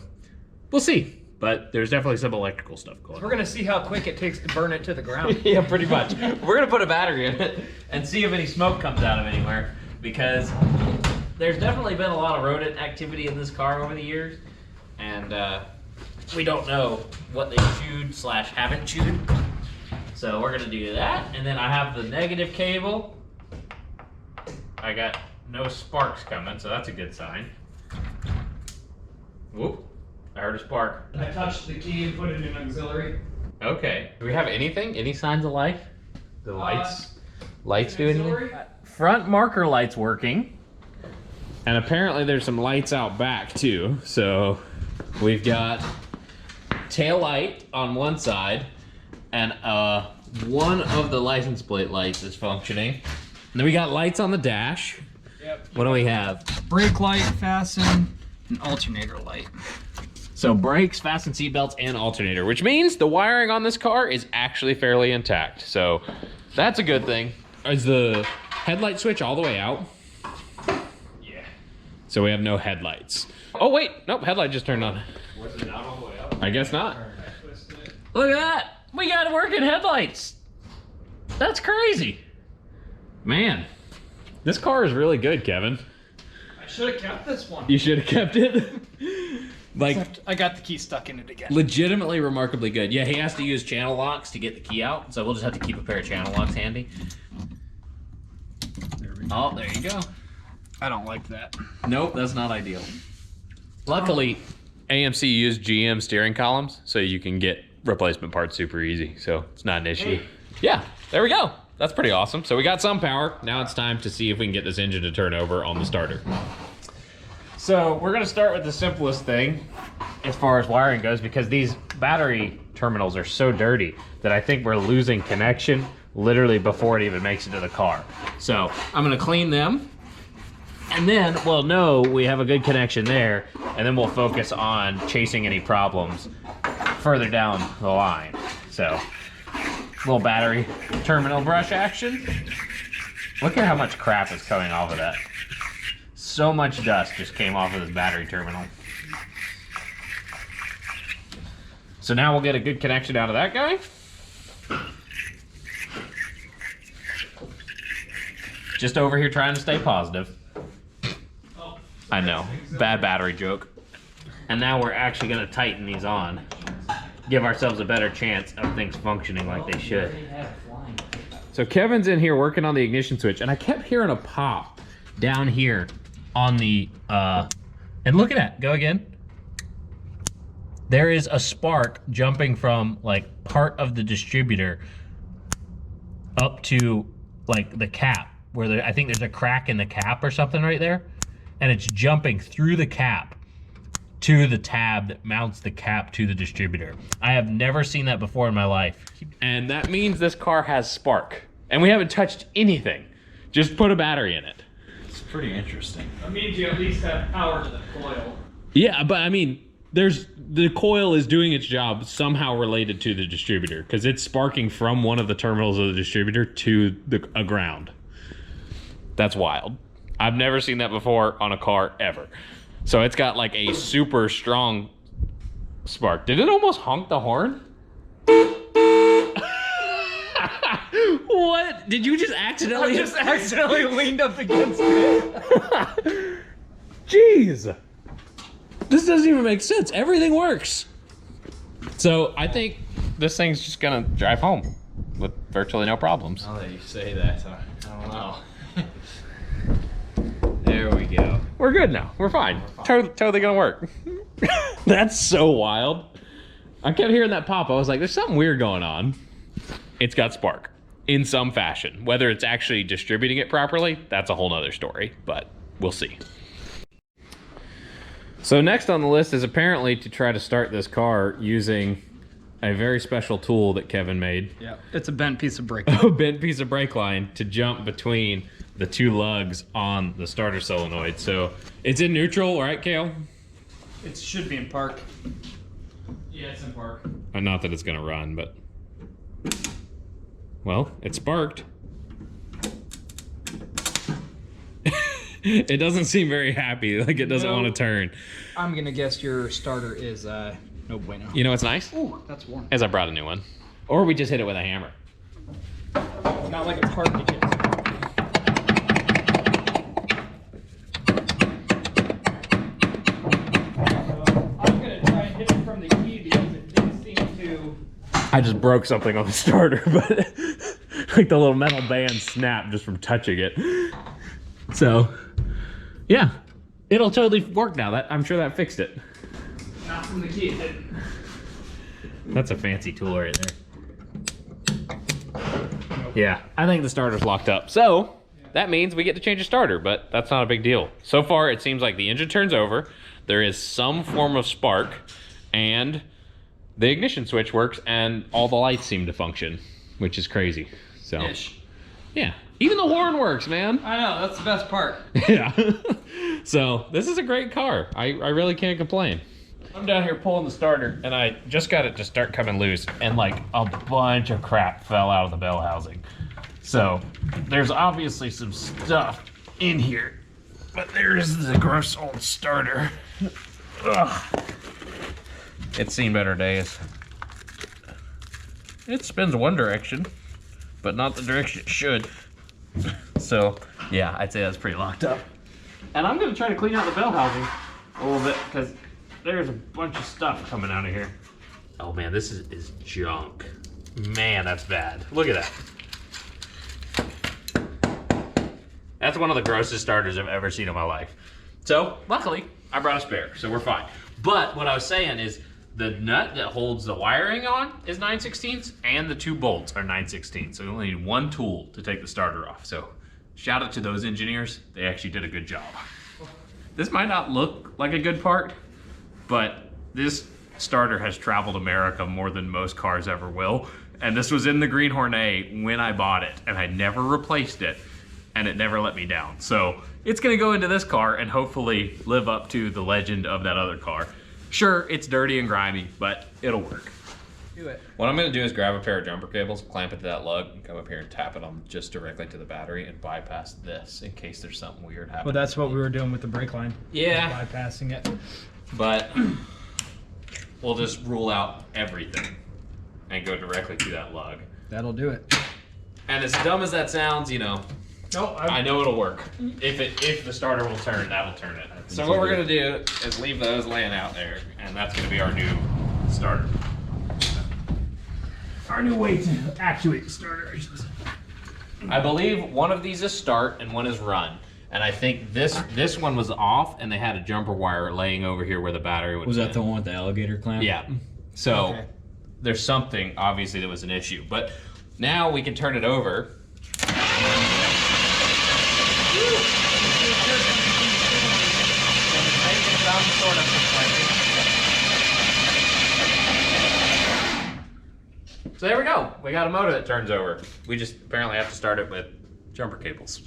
we'll see, but there's definitely some electrical stuff going on. We're gonna see how quick it takes to burn it to the ground. Yeah, pretty much. We're gonna put a battery in it and see if any smoke comes out of anywhere, because there's definitely been a lot of rodent activity in this car over the years, and we don't know what they chewed / haven't chewed. So we're gonna do that, and then I have the negative cable. I got no sparks coming, so that's a good sign. Whoop, I heard a spark. I touched the key and put it in auxiliary. Okay, do we have anything? Any signs of life? The lights do anything? Auxiliary? Front marker light's working. And apparently there's some lights out back too. So we've got tail light on one side, and one of the license plate lights is functioning. And then we got lights on the dash. Yep. What do we have? Brake light, fasten, and alternator light. So brakes, fasten seatbelts, and alternator, which means the wiring on this car is actually fairly intact. So that's a good thing. Is the headlight switch all the way out? Yeah. So we have no headlights. Oh wait, nope, headlight just turned on. Was it not all the way up? I guess not. Look at that. We got working headlights. That's crazy. Man, this car is really good, Kevin. I should have kept this one. You should have kept it. Like, except I got the key stuck in it again. legitimately remarkably good. Yeah, he has to use channel locks to get the key out, so we'll just have to keep a pair of channel locks handy. Oh, there you go. I don't like that. Nope, that's not ideal. Luckily, AMC used GM steering columns, so you can get replacement parts super easy, so it's not an issue. Yeah, there we go. that's pretty awesome. So we got some power. Now it's time to see if we can get this engine to turn over on the starter. So we're gonna start with the simplest thing as far as wiring goes, because these battery terminals are so dirty that I think we're losing connection literally before it even makes it to the car. So I'm gonna clean them, and then we'll know we have a good connection there, and then we'll focus on chasing any problems further down the line. So, little battery terminal brush action. Look at how much crap is coming off of that. So much dust just came off of this battery terminal. So now we'll get a good connection out of that guy. Just over here trying to stay positive. I know, bad battery joke. And now we're actually gonna tighten these on. Give ourselves a better chance of things functioning like they should. So Kevin's in here working on the ignition switch, and I kept hearing a pop down here on the, and look at that, go again. There is a spark jumping from like part of the distributor up to like the cap, where I think there's a crack in the cap or something right there. And it's jumping through the cap to the tab that mounts the cap to the distributor. I have never seen that before in my life. And that means this car has spark. And we haven't touched anything. Just put a battery in it. It's pretty interesting. That means you at least have power to the coil. Yeah, but I mean, the coil is doing its job somehow related to the distributor, because it's sparking from one of the terminals of the distributor to a ground. That's wild. I've never seen that before on a car ever. So it's got like a super strong spark. Did it almost honk the horn? What? Did you just accidentally? I just accidentally leaned up against it. Jeez. This doesn't even make sense. Everything works. So I think this thing's just gonna drive home with virtually no problems. Now that you say that, I don't know. There we go. We're good now. We're fine. Totally gonna work. That's so wild. I kept hearing that pop. I was like, there's something weird going on. It's got spark in some fashion. Whether it's actually distributing it properly, that's a whole nother story, but we'll see. So next on the list is apparently to try to start this car using a very special tool that Kevin made. Yeah, it's a bent piece of brake. A bent piece of brake line to jump between the two lugs on the starter solenoid. So it's in neutral, right, Cale? It should be in park. Yeah, it's in park. Not that it's gonna run, but well, it sparked. It doesn't seem very happy, like it doesn't want to turn. I'm gonna guess your starter is no bueno. You know what's nice? Ooh, that's warm. Is I brought a new one. Or we just hit it with a hammer. Not like it's hard to get. I'm gonna try and hit it from the key because it didn't seem to. I just broke something on the starter, but like the little metal band snapped just from touching it. So, yeah, it'll totally work now. I'm sure that fixed it. Not from the key, it didn't. That's a fancy tool right there. Yeah, I think the starter's locked up. So, that means we get to change a starter, but that's not a big deal. So far, it seems like the engine turns over, there is some form of spark, and the ignition switch works, and all the lights seem to function, which is crazy. So, yeah, even the horn works, man. I know, that's the best part. Yeah. So, this is a great car. I really can't complain. I'm down here pulling the starter, and I just got it to start coming loose, and like a bunch of crap fell out of the bell housing. So there's obviously some stuff in here, but there's the gross old starter. Ugh. It's seen better days. It spins one direction, but not the direction it should. So yeah, I'd say that's pretty locked up. And I'm gonna try to clean out the bell housing a little bit, because there's a bunch of stuff coming out of here. Oh man, this is junk. Man, that's bad. Look at that. That's one of the grossest starters I've ever seen in my life. So, luckily, I brought a spare, so we're fine. But what I was saying is, the nut that holds the wiring on is 9/16, and the 2 bolts are 9/16. So you only need 1 tool to take the starter off. So shout out to those engineers. They actually did a good job. This might not look like a good part, but this starter has traveled America more than most cars ever will. And this was in the Greenhorn A when I bought it, and I never replaced it, and it never let me down. So it's gonna go into this car and hopefully live up to the legend of that other car. Sure, it's dirty and grimy, but it'll work. Do it. What I'm gonna do is grab a pair of jumper cables, clamp it to that lug, and come up here and tap it on just directly to the battery and bypass this in case there's something weird happening. Well, that's what we were doing with the brake line. Yeah. Bypassing it. But we'll just rule out everything and go directly to that lug. That'll do it. And as dumb as that sounds, you know, No, I know it'll work. If the starter will turn, that'll turn it. So what we're gonna do is leave those laying out there, and that's gonna be our new starter. our new way to actuate the starter. I believe one of these is start and one is run. And I think this one was off, and they had a jumper wire laying over here where the battery would. Was that the one with the alligator clamp? Yeah. So Okay. there's something obviously that was an issue, but now we can turn it over. So there we go. We got a motor that turns over. We just apparently have to start it with jumper cables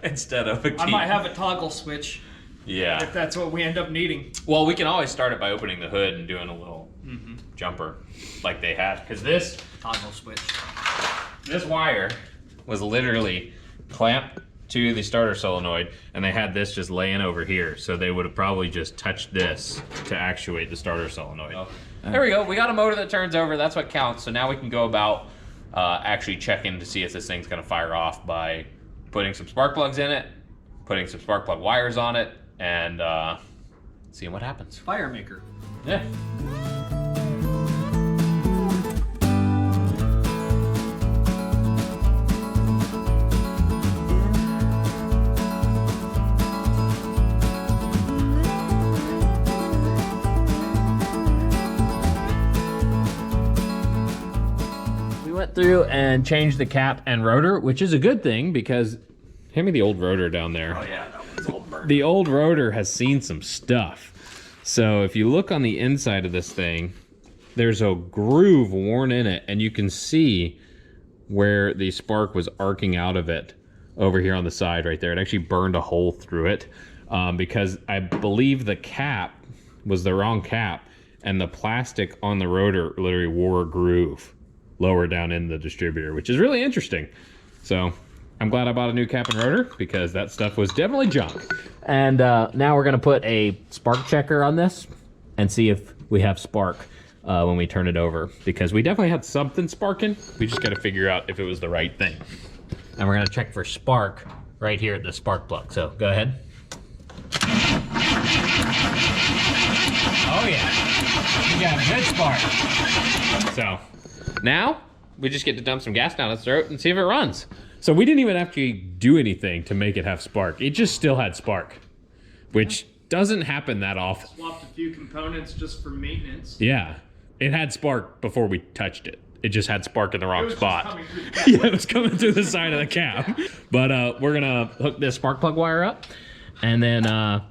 instead of a key. I might have a toggle switch Yeah. if that's what we end up needing. Well, we can always start it by opening the hood and doing a little jumper like they had. Because this Toggle switch. wire was literally clamped to the starter solenoid, and they had this just laying over here. So they would have probably just touched this to actuate the starter solenoid. Oh. There we go. We got a motor that turns over. That's what counts. So now we can go about actually checking to see if this thing's going to fire off by putting some spark plugs in it, putting some spark plug wires on it, and seeing what happens. Fire maker. Yeah. Went through and changed the cap and rotor, which is a good thing because hand me the old rotor down there. Oh yeah, that one's all burnt. The old rotor has seen some stuff. So if you look on the inside of this thing, there's a groove worn in it, and you can see where the spark was arcing out of it over here on the side right there. It actually burned a hole through it because I believe the cap was the wrong cap, and the plastic on the rotor literally wore a groove lower down in the distributor, which is really interesting. So I'm glad I bought a new cap and rotor because that stuff was definitely junk. And now we're gonna put a spark checker on this and see if we have spark when we turn it over, because we definitely had something sparking. We just gotta figure out if it was the right thing. And we're gonna check for spark right here at the spark plug. So go ahead. Oh yeah, you got a good spark. So now we just get to dump some gas down its throat and see if it runs. So we didn't even actually do anything to make it have spark. It just still had spark, which doesn't happen that often. Swapped a few components just for maintenance. Yeah, it had spark before we touched it. It just had spark in the wrong It was just spot. coming through the cap. Yeah, it was coming through the side of the cap. But we're gonna hook this spark plug wire up and then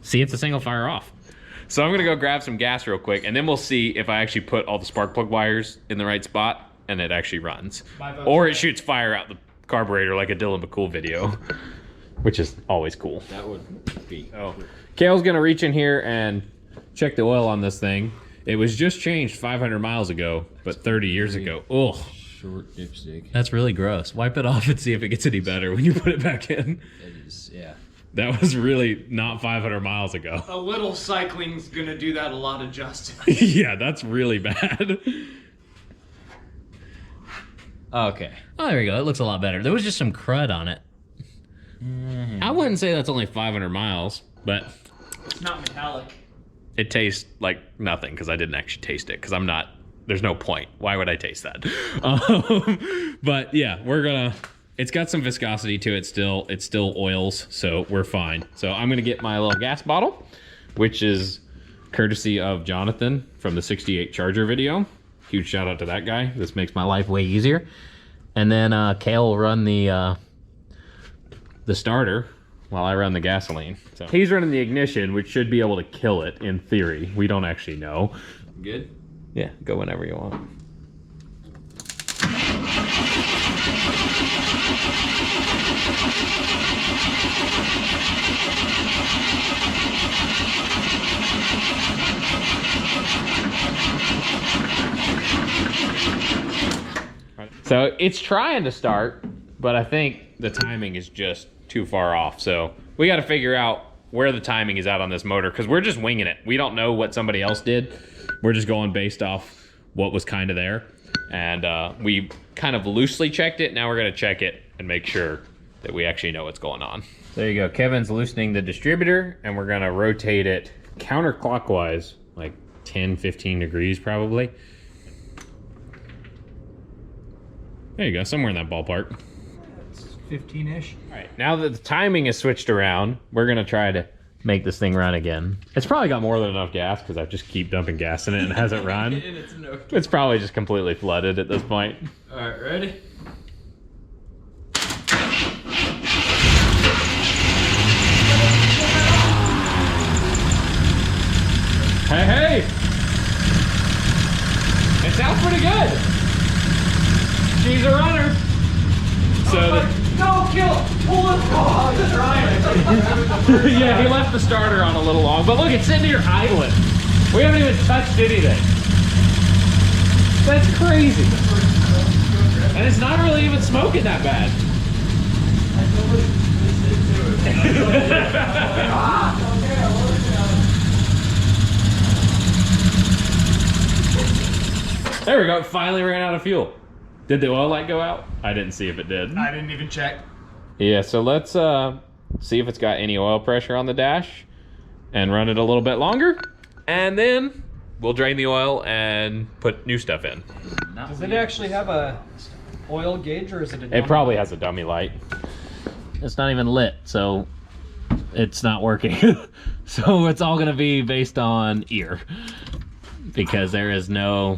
see if the thing will fire off. So I'm gonna go grab some gas real quick, and then we'll see if I actually put all the spark plug wires in the right spot and it actually runs. Or it shoots fire out the carburetor like a Dylan McCool video, which is always cool. That would be. Oh, Cale's gonna reach in here and check the oil on this thing. It was just changed 500 miles ago, but 30 years ago. Ugh. Short dipstick. That's really gross. Wipe it off and see if it gets any better when you put it back in. It is, yeah. That was really not 500 miles ago. A little cycling's gonna do that a lot of justice. Yeah, that's really bad. Okay. Oh, there we go. It looks a lot better. There was just some crud on it. I wouldn't say that's only 500 miles, but It's not metallic. it tastes like nothing because I didn't actually taste it because I'm not, there's no point. Why would I taste that? But yeah, we're gonna, it's got some viscosity to it still. It still oils, so we're fine. So I'm gonna get my little gas bottle, which is courtesy of Jonathan from the 68 Charger video. Huge shout out to that guy. This makes my life way easier. And then Cale will run the starter while I run the gasoline. So he's running the ignition, which should be able to kill it in theory. We don't actually know. Good? Yeah, go whenever you want. So it's trying to start, but I think the timing is just too far off. So we got to figure out where the timing is at on this motor, because we're just winging it. We don't know what somebody else did. We're just going based off what was kind of there. And we kind of loosely checked it. Now we're going to check it and make sure that we actually know what's going on. There you go. Kevin's loosening the distributor, and we're going to rotate it counterclockwise, like 10, 15 degrees probably. There you go, somewhere in that ballpark. 15-ish. All right, now that the timing is switched around, we're gonna try to make this thing run again. It's probably got more than enough gas because I just keep dumping gas in it and it hasn't run. And it's no. It's probably just completely flooded at this point. All right, ready? Hey, hey! It sounds pretty good. She's a runner. So No, kill it! Pull it! Oh, I'm trying. yeah, he left the starter on a little long, but look, it's sitting here idling. We haven't even touched anything. That's crazy. And it's not really even smoking that bad. There we go, it finally ran out of fuel. Did the oil light go out? I didn't see if it did. I didn't even check. Yeah, so let's see if it's got any oil pressure on the dash and run it a little bit longer. And then we'll drain the oil and put new stuff in. Does it actually have a oil gauge, or is it a It probably has a dummy light. It's not even lit, so it's not working. So it's all gonna be based on ear, because there's no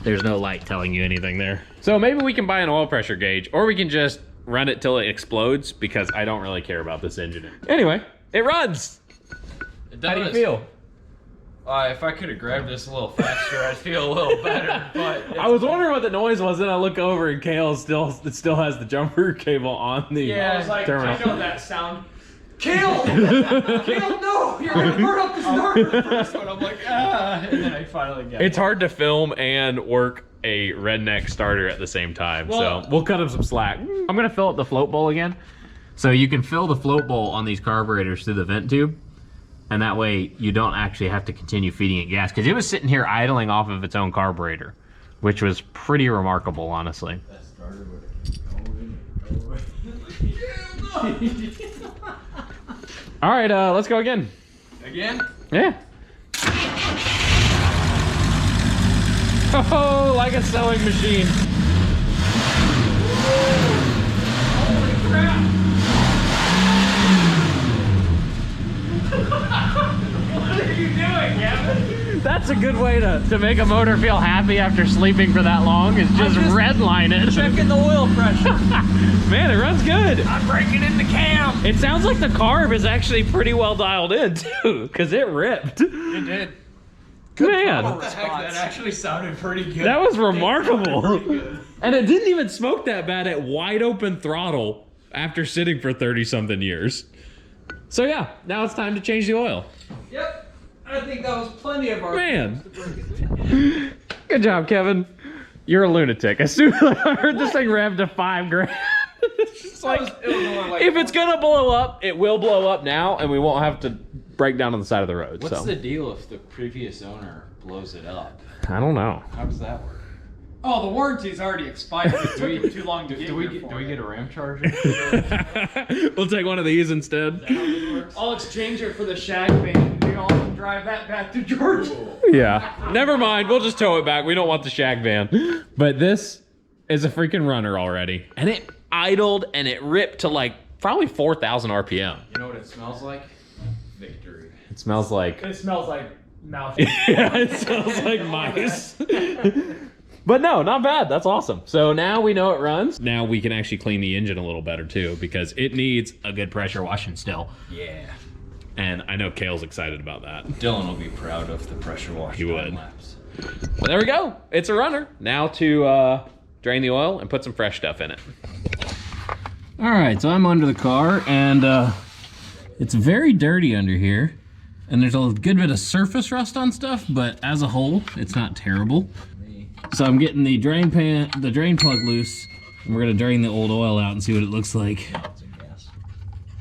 light telling you anything there. So maybe we can buy an oil pressure gauge, or we can just run it till it explodes, because I don't really care about this engine. Anyway, it runs. It How do you does. feel? If I could have grabbed this a little faster, I'd feel a little better. But I was wondering what the noise was, and I look over and Cale still has the jumper cable on the Yeah, I was like, terminal. I know that sound. Kill! Kill, no! You're gonna burn up the starter first one. I'm like, ah. And then I finally get it. It's hard to film and work a redneck starter at the same time, Well- so we'll cut him some slack. I'm gonna fill up the float bowl again. So you can fill the float bowl on these carburetors through the vent tube, and that way you don't actually have to continue feeding it gas, because it was sitting here idling off of its own carburetor, which was pretty remarkable, honestly. that starter would go away. All right, let's go again. Again? Yeah. Oh, like a sewing machine. Holy crap! What are you doing, Kevin? That's a good way to make a motor feel happy after sleeping for that long, is just redline it. Checking the oil pressure. Man, it runs good. I'm breaking in the cam. It sounds like the carb is actually pretty well dialed in too, because it ripped. It did. Man, What the heck? That actually sounded pretty good. that was remarkable. And it didn't even smoke that bad at wide open throttle after sitting for 30-something years. So yeah, now it's time to change the oil. Yep. I think that was plenty of our. Man. Good job, Kevin. You're a lunatic. As soon as I heard this thing rev to $5,000, it's just like, It was only like if it's gonna blow up, it will blow up now, and we won't have to break down on the side of the road. What's so the deal if the previous owner blows it up? I don't know. How does that work? Oh, the warranty's already expired. It took him too long to get Do we here get, for do we it. get a RAM charger? We'll take one of these instead. I'll exchange it for the shag van. We all drive that back to Georgia. Yeah. Never mind. We'll just tow it back. We don't want the shag van. But this is a freaking runner already. And it idled and it ripped to like probably 4,000 RPM. You know what it smells like? Victory. It smells like It smells like Mouth. Yeah, it smells like mice. But no, not bad. That's awesome. So now we know it runs. Now we can actually clean the engine a little better too, because it needs a good pressure washing still. Yeah. And I know Cale's excited about that. Dylan will be proud of the pressure wash. He would. Laps. But there we go. It's a runner. Now to drain the oil and put some fresh stuff in it. All right, so I'm under the car and it's very dirty under here. And there's a good bit of surface rust on stuff, but as a whole, it's not terrible. So I'm getting the drain plug loose, and we're gonna drain the old oil out and see what it looks like.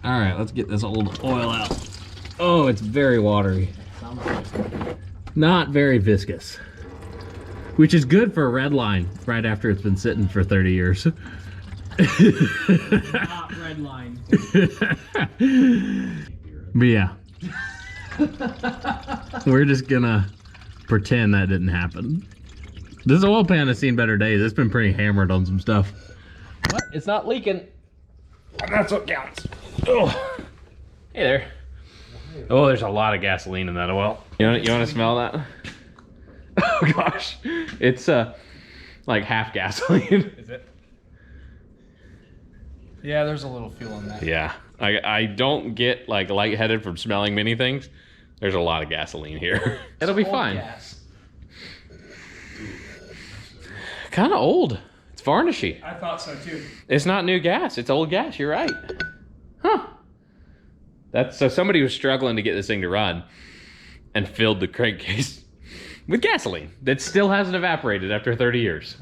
All right, let's get this old oil out. Oh, it's very watery. Not very viscous, which is good for a red line right after it's been sitting for 30 years. Not red line. But yeah. We're just gonna pretend that didn't happen. This oil pan has seen better days. It's been pretty hammered on some stuff. But it's not leaking. That's what counts. Oh. Hey there. Oh, there's a lot of gasoline in that oil. You want to smell that? Oh gosh. It's like half gasoline. Is it? Yeah, there's a little fuel in that. Yeah. I don't get like lightheaded from smelling many things. There's a lot of gasoline here. It'll be fine. Gas. Kind of old. It's varnishy. I thought so too. It's not new gas. It's old gas. You're right. Huh. So somebody was struggling to get this thing to run and filled the crankcase with gasoline that still hasn't evaporated after 30 years.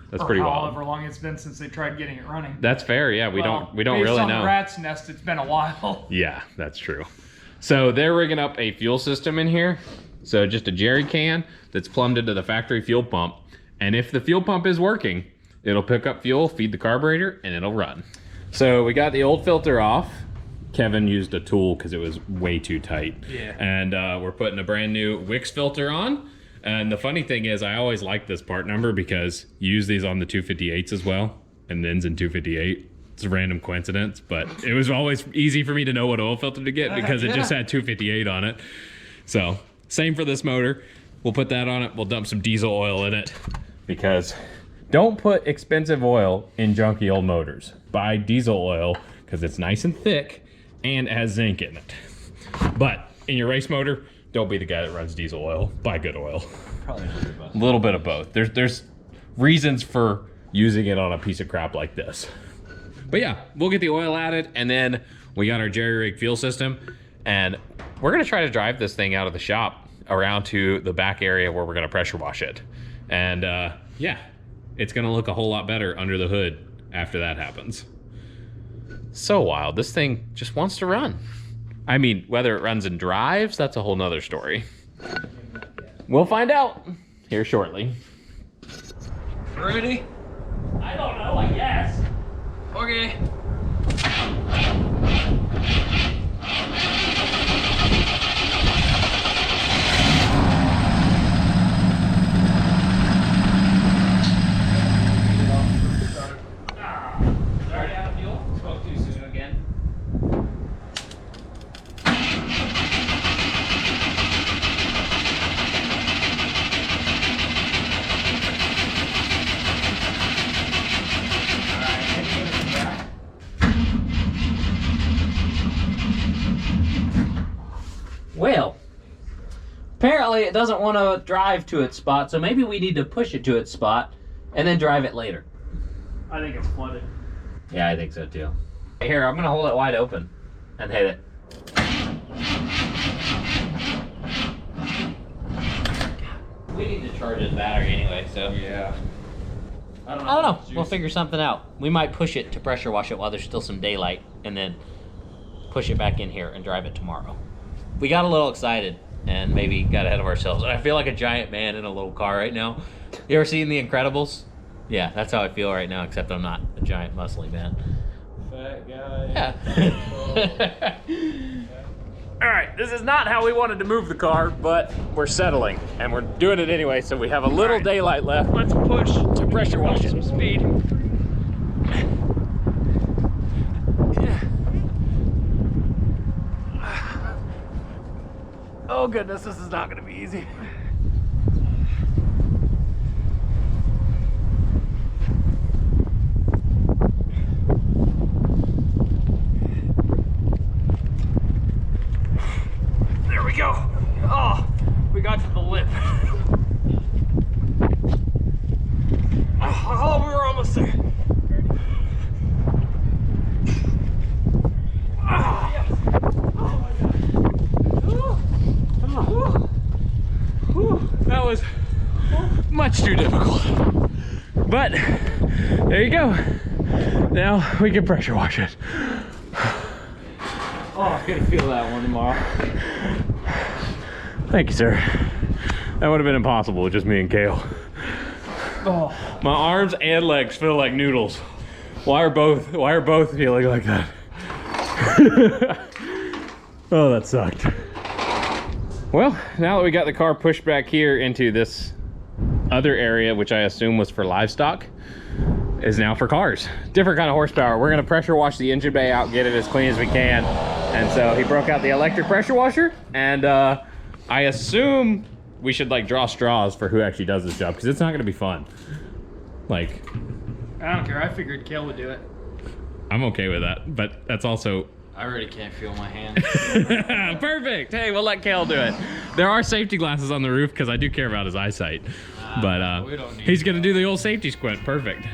That's pretty wild. However long it's been since they tried getting it running. That's fair. Yeah, we don't based really on know. The rat's nest, it's been a while. Yeah, that's true. So they're rigging up a fuel system in here. So just a jerry can that's plumbed into the factory fuel pump. And if the fuel pump is working, it'll pick up fuel, feed the carburetor, and it'll run. So we got the old filter off. Kevin used a tool because it was way too tight. Yeah. And we're putting a brand new Wix filter on. And the funny thing is, I always like this part number because you use these on the 258s as well. And then's in 258. It's a random coincidence, but it was always easy for me to know what oil filter to get because it just had 258 on it. So same for this motor. We'll put that on it. We'll dump some diesel oil in it because don't put expensive oil in junky old motors. Buy diesel oil because it's nice and thick and it has zinc in it. But in your race motor, don't be the guy that runs diesel oil. Buy good oil. Probably A little bit of both. There's reasons for using it on a piece of crap like this. But yeah, we'll get the oil added, and then we got our jerry rig fuel system, and we're gonna try to drive this thing out of the shop around to the back area where we're gonna pressure wash it. And yeah, it's gonna look a whole lot better under the hood after that happens. So wild, this thing just wants to run. I mean, whether it runs and drives, that's a whole nother story. We'll find out here shortly. Ready? I don't know, I guess. Okay. Sorry, out of fuel. Spoke too soon again. Well, apparently it doesn't want to drive to its spot, so maybe we need to push it to its spot and then drive it later. I think it's flooded. Yeah, I think so too. Here, I'm gonna hold it wide open and hit it. We need to charge its battery anyway, so. Yeah. I don't know. We'll figure something out. We might push it to pressure wash it while there's still some daylight and then push it back in here and drive it tomorrow. We got a little excited and maybe got ahead of ourselves. And I feel like a giant man in a little car right now. You ever seen The Incredibles? Yeah, that's how I feel right now, except I'm not a giant muscly man. Fat guy. Yeah. All right, this is not how we wanted to move the car, but we're settling and we're doing it anyway, so we have a little daylight left. Let's push to pressure wash it. Some speed. Oh, Oh goodness, this is not gonna be easy. There we go. Oh, we got to the lip. Oh, we were almost there. That was much too difficult. But there you go. Now we can pressure wash it. Oh, I'm gonna feel that one tomorrow. Thank you, sir. That would have been impossible with just me and Cale. Oh. My arms and legs feel like noodles. Why are both feeling like that? Oh, that sucked. Well, now that we got the car pushed back here into this other area, which I assume was for livestock, is now for cars. Different kind of horsepower. We're gonna pressure wash the engine bay out, get it as clean as we can. And so he broke out the electric pressure washer, and I assume we should like draw straws for who actually does this job, because it's not gonna be fun. Like, I don't care. I figured Cale would do it. I'm okay with that, but that's also... I already can't feel my hands. Perfect. Hey, we'll let Cale do it. There are safety glasses on the roof because I do care about his eyesight. But we don't need he's gonna do the old safety squint. Perfect.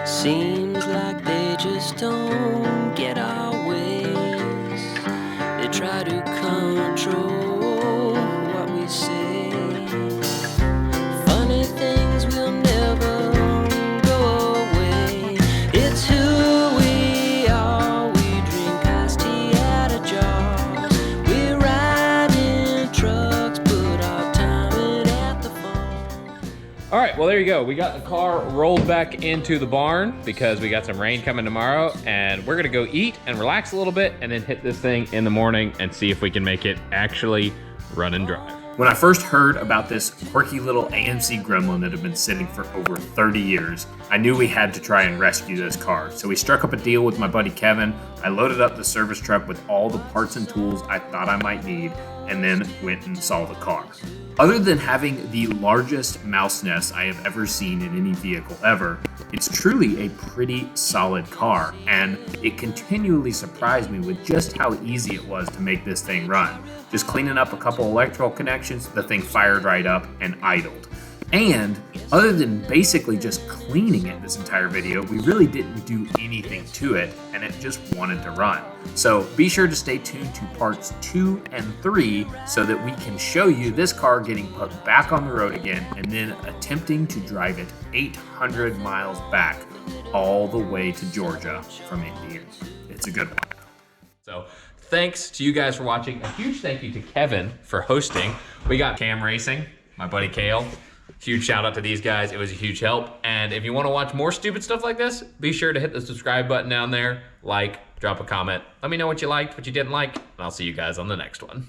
Seems like they just don't get our ways. They try to control what we say. Funny things will never go away. It's who we are. We drink iced tea out of jars. We ride in trucks, put our time in at the farm. All right, well, there you go. We got the car rolled back into the barn because we got some rain coming tomorrow, and we're gonna go eat and relax a little bit and then hit this thing in the morning and see if we can make it actually run and drive. When I first heard about this quirky little AMC Gremlin that had been sitting for over 30 years, I knew we had to try and rescue this car. So we struck up a deal with my buddy Kevin. I loaded up the service truck with all the parts and tools I thought I might need, and then went and saw the car. Other than having the largest mouse nest I have ever seen in any vehicle ever, it's truly a pretty solid car, and it continually surprised me with just how easy it was to make this thing run. Just cleaning up a couple electrical connections, the thing fired right up and idled. And other than basically just cleaning it this entire video, we really didn't do anything to it, and it just wanted to run. So be sure to stay tuned to parts 2 and 3 so that we can show you this car getting put back on the road again and then attempting to drive it 800 miles back all the way to Georgia from Indiana. It's a good one. So thanks to you guys for watching. A huge thank you to Kevin for hosting. We got Cam Racing, my buddy Cale. Huge shout out to these guys. It was a huge help. And if you want to watch more stupid stuff like this, be sure to hit the subscribe button down there, like, drop a comment. Let me know what you liked, what you didn't like, and I'll see you guys on the next one.